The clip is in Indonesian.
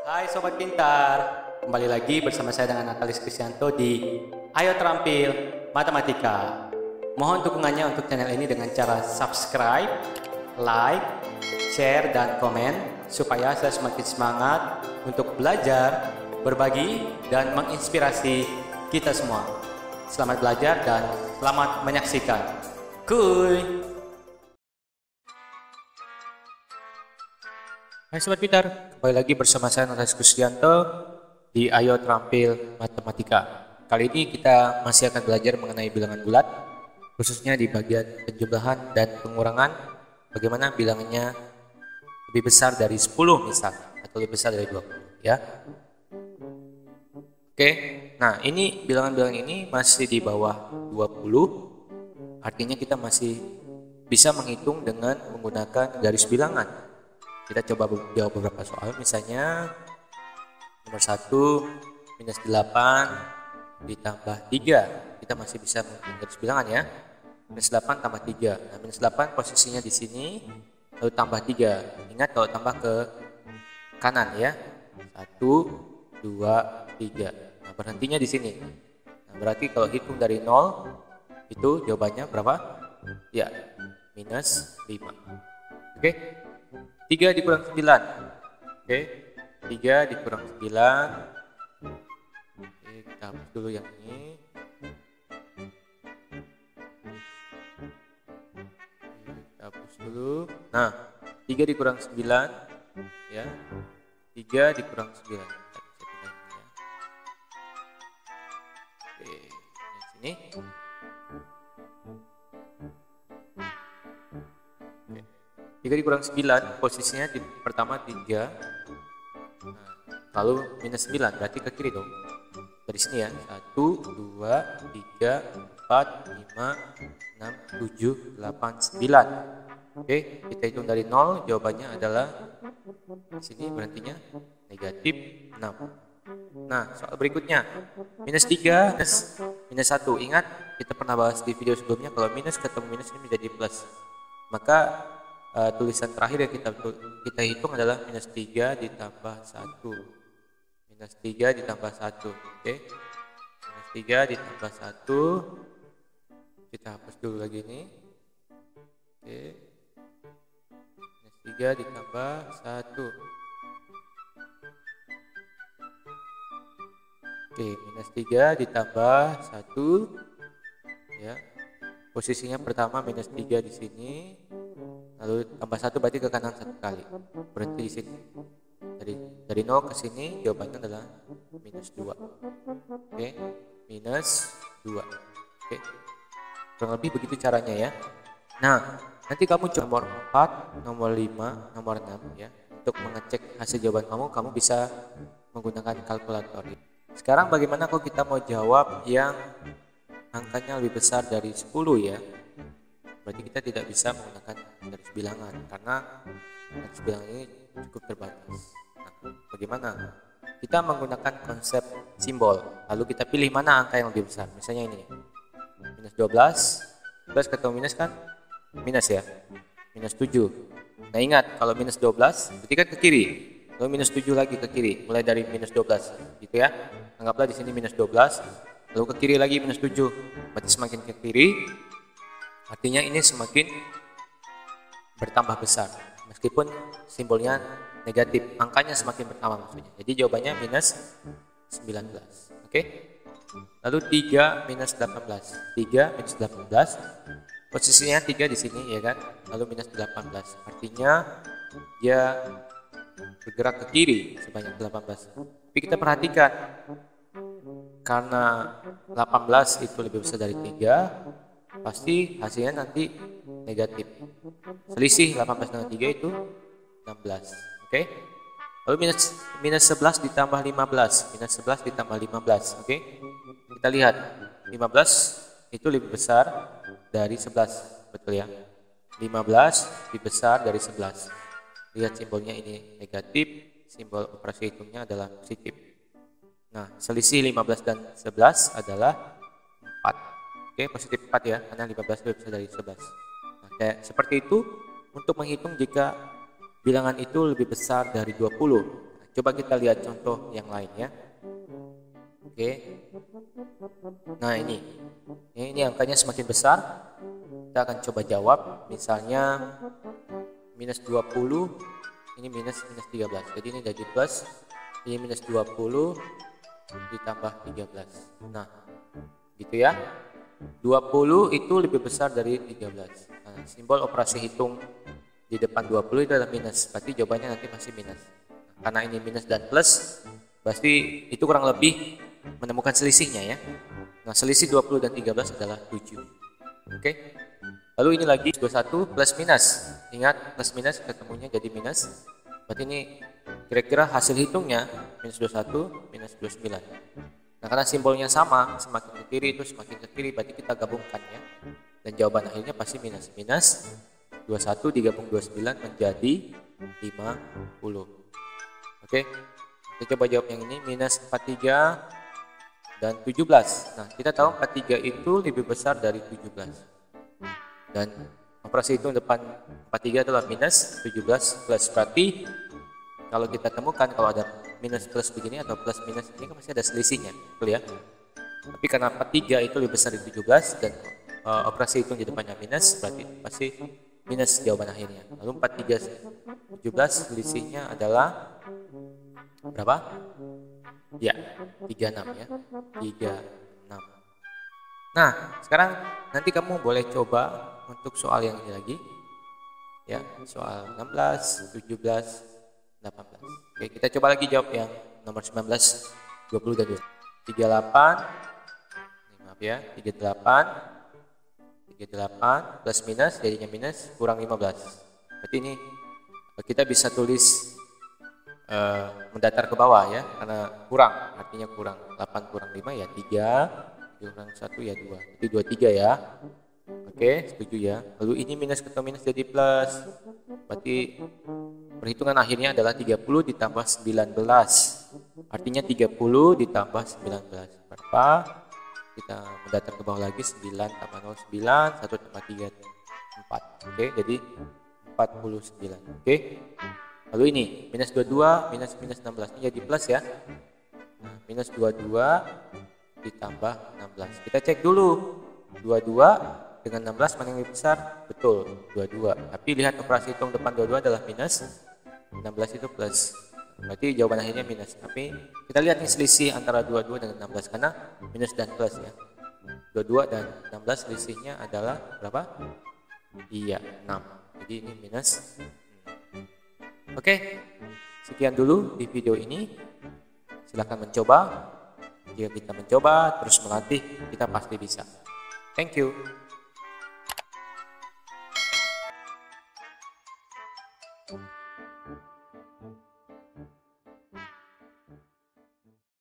Hai Sobat Pintar, kembali lagi bersama saya dengan Natalis Kristianto di Ayo Terampil Matematika. Mohon dukungannya untuk channel ini dengan cara subscribe, like, share, dan komen supaya saya semakin semangat untuk belajar, berbagi, dan menginspirasi kita semua. Selamat belajar dan selamat menyaksikan. Kuy! Hai Sobat Pintar, kembali lagi bersama saya Natalis Kristianto di Ayo Terampil Matematika. Kali ini kita masih akan belajar mengenai bilangan bulat, khususnya di bagian penjumlahan dan pengurangan, bagaimana bilangannya lebih besar dari 10 misalnya, atau lebih besar dari 20 ya. Oke, nah ini bilangan-bilangan ini masih di bawah 20, artinya kita masih bisa menghitung dengan menggunakan garis bilangan. Kita coba jawab beberapa soal, misalnya nomor 1 minus 8 ditambah 3, kita masih bisa menggunakan garis bilangan ya. Minus 8 tambah 3, nah minus 8 posisinya di sini, lalu tambah 3, ingat kalau tambah ke kanan ya, 1, 2, 3, nah berhentinya di sini. Nah berarti kalau hitung dari 0 itu jawabannya berapa? Ya, minus 5. Oke, 3 dikurang 9. Oke, 3 dikurang 9. Oke, kita hapus dulu yang ini. Oke, kita hapus dulu. Nah, 3 dikurang 9 ya. 3 dikurang 9. Oke, di sini. 3 dikurang 9 posisinya di pertama 3, nah, lalu minus 9 berarti ke kiri dong, dari sini ya, 1, 2, 3, 4, 5, 6, 7, 8, 9. Oke, kita hitung dari 0, jawabannya adalah di sini berhentinya negatif 6. Nah soal berikutnya minus 3 minus 1, ingat kita pernah bahas di video sebelumnya, kalau minus ketemu minus ini menjadi plus, maka tulisan terakhir yang kita hitung adalah minus 3 ditambah 1. Minus 3 ditambah 1. Oke. Minus 3 ditambah 1. Kita hapus dulu lagi ini. Oke. Minus 3 ditambah 1. Oke, minus 3 ditambah 1. Ya. Posisinya pertama minus 3 di sini. Lalu tambah 1 berarti ke kanan 1 kali, berhenti di sini. Dari 0 ke sini jawabannya adalah minus 2. Oke, minus 2. Oke, kurang lebih begitu caranya ya. Nah, nanti kamu coba nomor 4, nomor 5, nomor 6 ya. Untuk mengecek hasil jawaban kamu bisa menggunakan kalkulator. Sekarang bagaimana kalau kita mau jawab yang angkanya lebih besar dari 10 ya? Berarti kita tidak bisa menggunakan garis bilangan karena garis bilangan ini cukup terbatas. Nah, bagaimana? Kita menggunakan konsep simbol, lalu kita pilih mana angka yang lebih besar. Misalnya ini, minus 12, 12 ketemu minus kan? Minus ya, minus 7. Nah ingat, kalau minus 12 berarti kan ke kiri, lalu minus 7 lagi ke kiri, mulai dari minus 12 gitu ya. Anggaplah di sini minus 12, lalu ke kiri lagi minus 7, berarti semakin ke kiri, artinya ini semakin bertambah besar, meskipun simbolnya negatif, angkanya semakin bertambah maksudnya. Jadi jawabannya minus 19. Oke. Lalu 3 minus 18. 3 minus 18. Posisinya 3 di sini ya kan. Lalu minus 18. Artinya dia bergerak ke kiri sebanyak 18. Tapi kita perhatikan, karena 18 itu lebih besar dari 3, pasti hasilnya nanti negatif. Selisih 18 dengan 3 itu 16. Oke. Lalu minus 11 ditambah 15. Minus 11 ditambah 15. Oke. Kita lihat 15 itu lebih besar dari 11. Betul ya. 15 lebih besar dari 11. Lihat simbolnya ini negatif, simbol operasi hitungnya adalah positif. Nah, selisih 15 dan 11 adalah 4. Oke, positif 4 ya, karena 15 lebih besar dari 11. Nah, kayak seperti itu untuk menghitung jika bilangan itu lebih besar dari 20. Coba kita lihat contoh yang lain ya. Oke. Nah ini angkanya semakin besar. Kita akan coba jawab. Misalnya minus 20, ini minus 13. Jadi ini jadi plus. Ini minus 20 ditambah 13. Nah, gitu ya. 20 itu lebih besar dari 13. Nah, simbol operasi hitung di depan 20 itu adalah minus. Berarti jawabannya nanti masih minus. Nah, karena ini minus dan plus, pasti itu kurang lebih menemukan selisihnya ya. Nah, selisih 20 dan 13 adalah 7. Oke. Lalu ini lagi 21 plus minus. Ingat, plus minus ketemunya jadi minus. Berarti ini kira-kira hasil hitungnya minus 21 minus 29. Nah, karena simbolnya sama, semakin ke kiri itu semakin ke kiri, berarti kita gabungkan ya. Dan jawaban akhirnya pasti minus. Minus 21 digabung 29 menjadi 50. Oke. Kita coba jawab yang ini, minus 43 dan 17. Nah, kita tahu 43 itu lebih besar dari 17. Dan operasi hitung depan 43 adalah minus 17 plus. Berarti kalau kita temukan kalau ada minus plus begini atau plus minus ini kan masih ada selisihnya, betul ya? Tapi karena 43 itu lebih besar dari 17 dan operasi hitung di depannya minus, berarti pasti minus jawaban akhirnya. Lalu 43 17 selisihnya adalah berapa? Ya, 36 ya. 36. Nah, sekarang nanti kamu boleh coba untuk soal yang ini lagi. Ya, soal 16, 17, 18. Oke, kita coba lagi jawab yang nomor 19, 20 dan 20. 38. Maaf ya, 38 plus minus jadinya minus kurang 15. Berarti ini kita bisa tulis mendatar ke bawah ya, karena kurang, artinya kurang. 8 kurang 5 ya 3, kurang 1 ya 2, jadi 23 ya. Oke, setuju ya. Lalu ini minus ketemu minus jadi plus, berarti perhitungan akhirnya adalah 30 ditambah 19, artinya 30 ditambah 19 berapa? Kita mendatar ke bawah lagi, 9 tambah 0 9, 1 tambah 3 4. Oke, jadi 49. Oke. Lalu ini minus 22 minus 16 ini jadi plus ya. Nah, minus 22 ditambah 16. Kita cek dulu 22 dengan 16 mana yang lebih besar? Betul, 22. Tapi lihat operasi hitung depan 22 adalah minus, 16 itu plus. Berarti jawaban akhirnya minus. Tapi kita lihat nih selisih antara 22 dengan 16 karena minus dan plus ya. 22 dan 16 selisihnya adalah berapa? Iya, 6. Jadi ini minus. Oke, sekian dulu di video ini. Silahkan mencoba. Jika kita mencoba terus melatih, kita pasti bisa. Thank you.